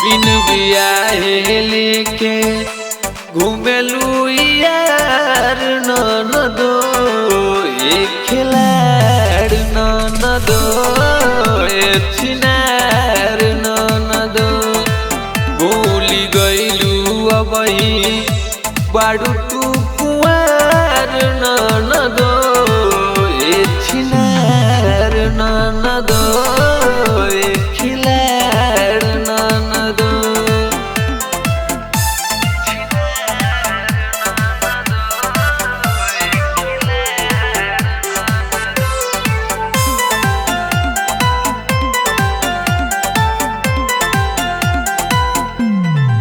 बिन बियाहे लेके घूमेलू यार ननदो, एक खिलाड़ ननदो, एक छिनार ननदो। भूली गईलू अबही बाड़ू तू कुंवार ननदो, एक छिनार ननदो, एक खिलाड़ ननदो।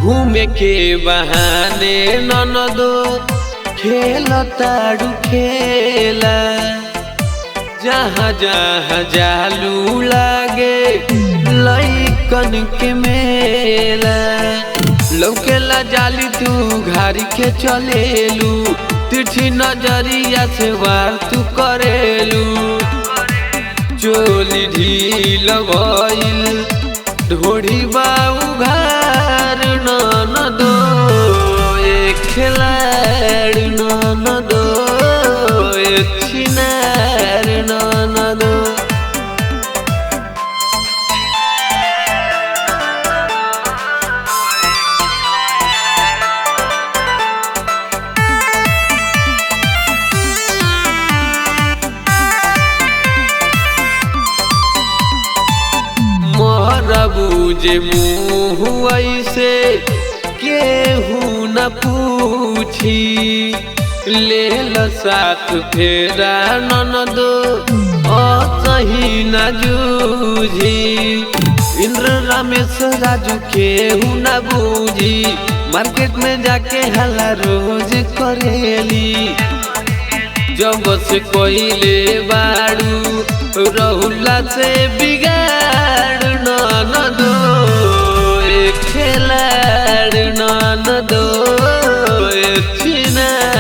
घूमे के बहाने ननदो खेलताड़ू खेला, जहाँ जहाँ जालू लागे लइकन के मेला। लौकेला जाली तू घारी के चलेलू, तिरछी नजरिया से वार तू करेलू। चोली ढील भइल ढोढ़ी बाऊ घार ननदो, एक खिलाड़ ननदो, एक छिनार ननदो। मोहरबू जे मुँह ऐसे केहू न पूछी, ले ल साथ फेरा ननदो असही न जूझी। इंद्र रमेश राजू केहू न बूझी, मार्केट में जाके हला रोज करेली। जब से कोइले बाड़ू रहुला से बिगाड़ ननदो, एक खिलाड़ ननदो, एक छिनार।